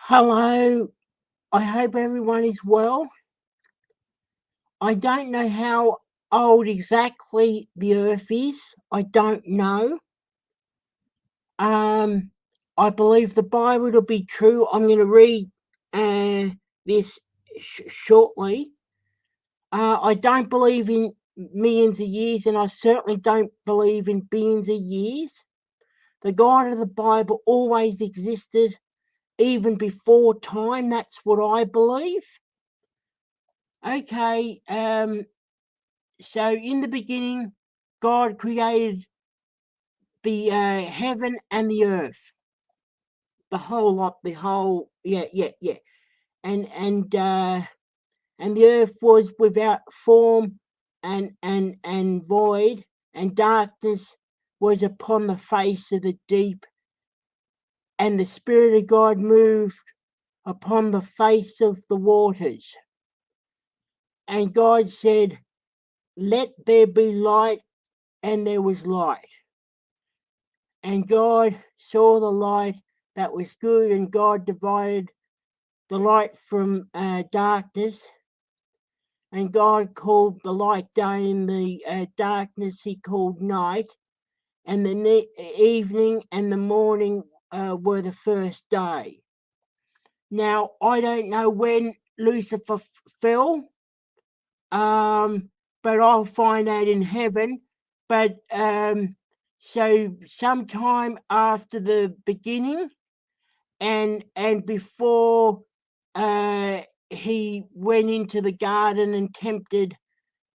Hello, I hope everyone is well. I don't know how old exactly the Earth is. I don't know. Um, I believe the Bible to be true. I'm going to read this shortly. I don't believe in millions of years, and I certainly don't believe in billions of years. The God of the Bible always existed, even before time. That's what I believe. Okay, so in the beginning, God created the heaven and the earth, the whole lot, yeah, and the earth was without form and void, and darkness was upon the face of the deep, and the Spirit of God moved upon the face of the waters. And God said, "Let there be light," and there was light. And God saw the light that was good, and God divided the light from darkness. And God called the light day, and the darkness he called night. And the evening and the morning were the first day. Now, I don't know when Lucifer fell, but I'll find out in heaven. But so sometime after the beginning, and before he went into the garden and tempted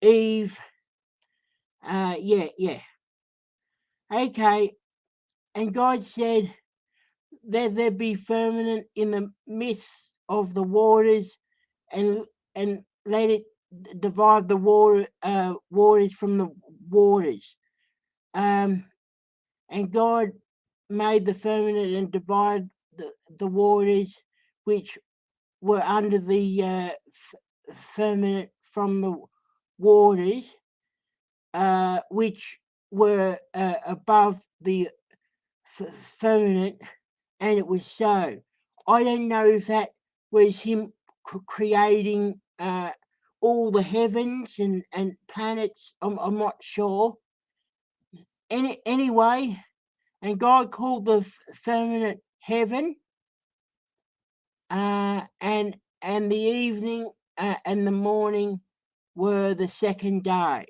Eve, yeah, okay. And God said that there be firmament in the midst of the waters, and let it divide the waters from the waters. And God made the firmament and divided the waters which were under the firmament from the waters which were above the firmament, and it was so. I don't know if that was him creating all the heavens and planets. I'm not sure. Anyway, and God called the firmament heaven, and the evening and the morning were the second day.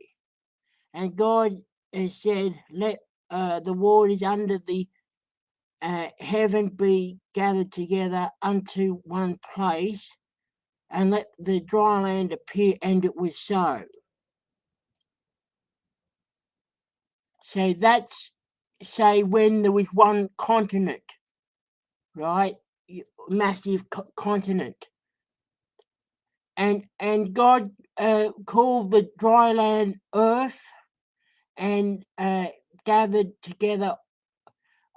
And God said, "Let the waters under the heaven be gathered together unto one place, and let the dry land appear," and it was so. So that's, say, when there was one continent, right? Massive continent. And God called the dry land earth, and gathered together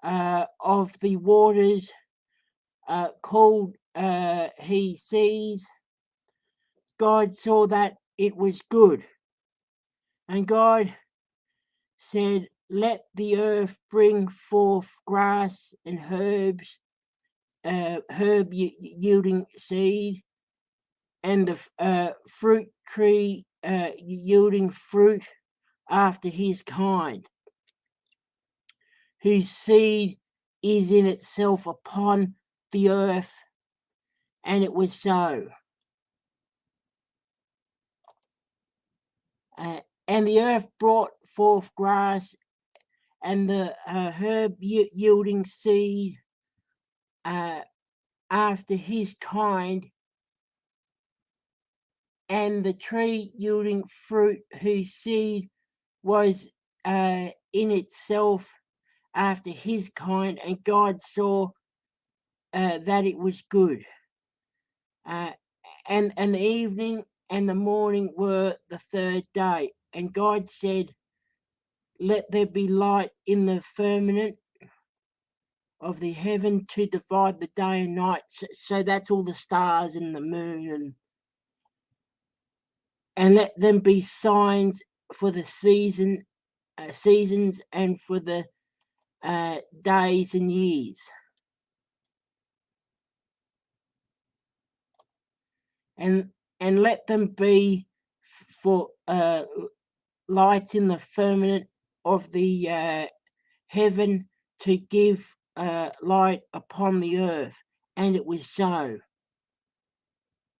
of the waters called he seas. God saw that it was good. And God said, "Let the earth bring forth grass and herbs, herb yielding seed, and the fruit tree yielding fruit after his kind, whose seed is in itself upon the earth." And it was so. And the earth brought forth grass and the herb yielding seed after his kind, and the tree yielding fruit whose seed was in itself after his kind. And God saw that it was good. And the evening and the morning were the third day. And God said, "Let there be light in the firmament of the heaven to divide the day and night." So that's all the stars and the moon, and let them be signs for the seasons and for the days and years. and let them be for lights in the firmament of the heaven to give light upon the earth. And it was so.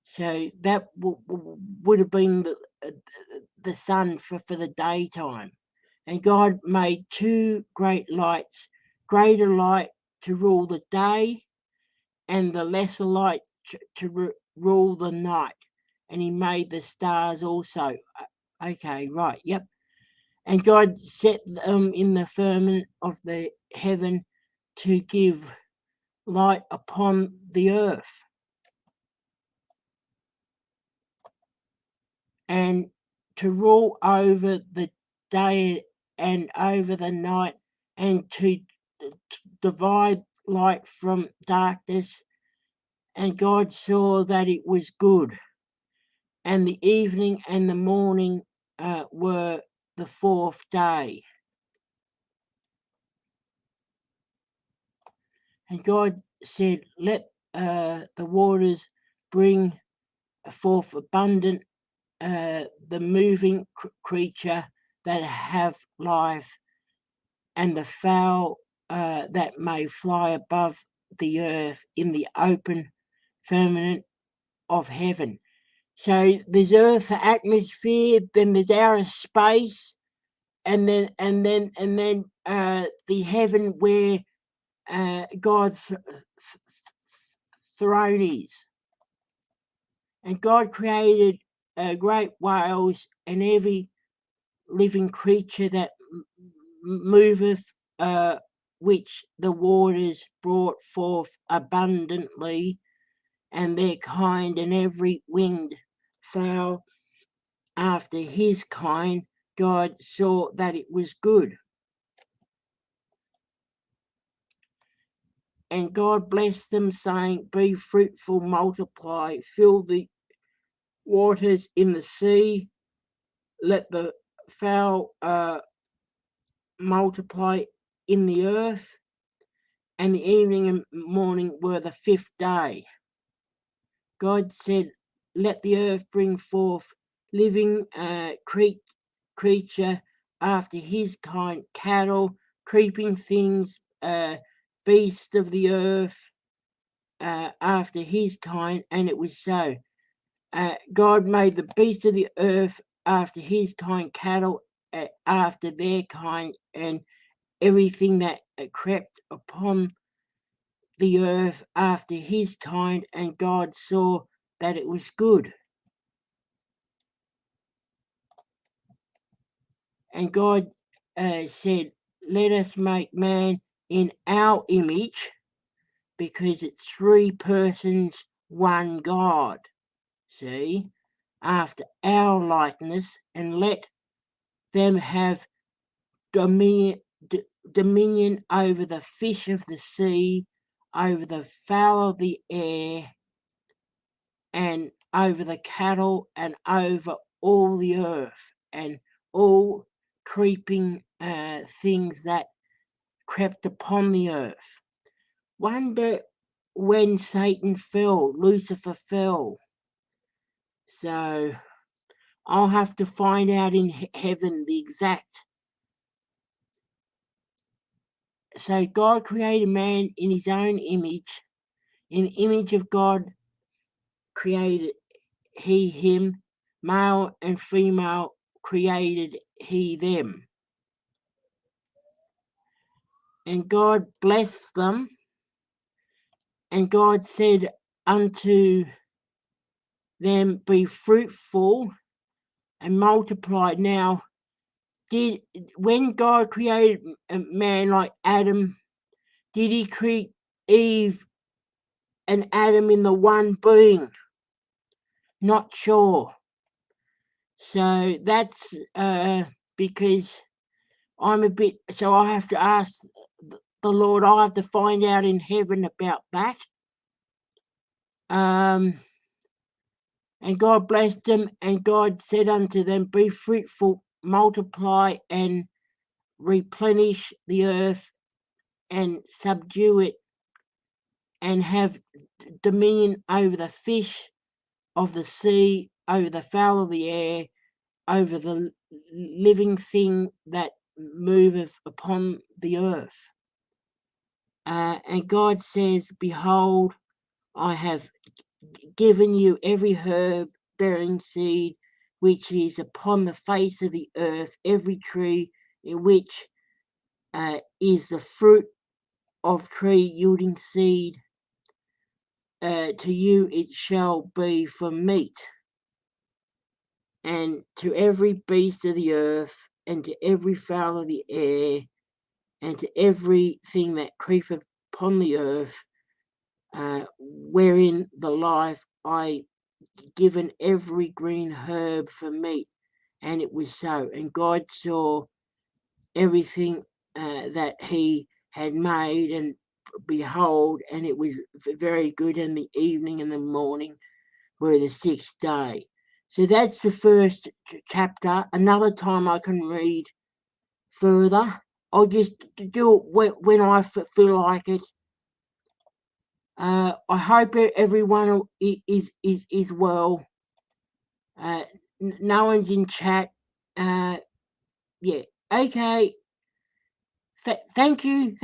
So that would have been the sun for the daytime. And God made two great lights, greater light to rule the day and the lesser light to rule the night. And he made the stars also. Okay, right, yep. And God set them in the firmament of the heaven to give light upon the earth. And to rule over the day and over the night, and to divide light from darkness. And God saw that it was good. And the evening and the morning were the fourth day. And God said, let the waters bring forth abundant the moving creature that have life, and the fowl that may fly above the earth in the open firmament of heaven. So there's earth for atmosphere, then there's outer space, and then the heaven where God's throne is. And God created great whales and every living creature that moveth, which the waters brought forth abundantly, and their kind, and every winged fowl after his kind. God saw that it was good. And God blessed them, saying, be fruitful, multiply, fill the waters in the sea, let the fowl multiply in the earth. And the evening and morning were the fifth day. God said, let the earth bring forth living creature after his kind, cattle, creeping things, beasts of the earth after his kind. And it was so. God made the beasts of the earth after his kind, cattle after their kind, and everything that crept upon the earth after his kind. And God saw that it was good. And God said, let us make man in our image, because it's three persons, one God. See? After our likeness, and let them have dominion over the fish of the sea, over the fowl of the air, and over the cattle, and over all the earth, and all creeping things that crept upon the earth. Wonder when Satan fell, Lucifer fell. So I'll have to find out in heaven the exact. So God created man in his own image. In the image of God created he him, male and female created he them. And God blessed them, and God said unto them, be fruitful and multiply. Now, when God created a man like Adam, did he create Eve and Adam in the one being? Not sure. So that's because I'm a bit, so I have to ask the Lord, I have to find out in heaven about that. And God blessed them, and God said unto them, be fruitful, multiply, and replenish the earth, and subdue it, and have dominion over the fish of the sea, over the fowl of the air, over the living thing that moveth upon the earth. And God says, behold, I have given you every herb bearing seed which is upon the face of the earth, every tree in which is the fruit of tree yielding seed. To you it shall be for meat, and to every beast of the earth, and to every fowl of the air, and to everything that creepeth upon the earth, wherein the life I given every green herb for meat. And it was so. And God saw everything that he had made, and behold, and it was very good. In the evening and the morning were the sixth day. So that's the first chapter. Another time I can read further. I'll just do it when I feel like it. I hope everyone is well. No one's in chat. Yeah. Okay. Thank you.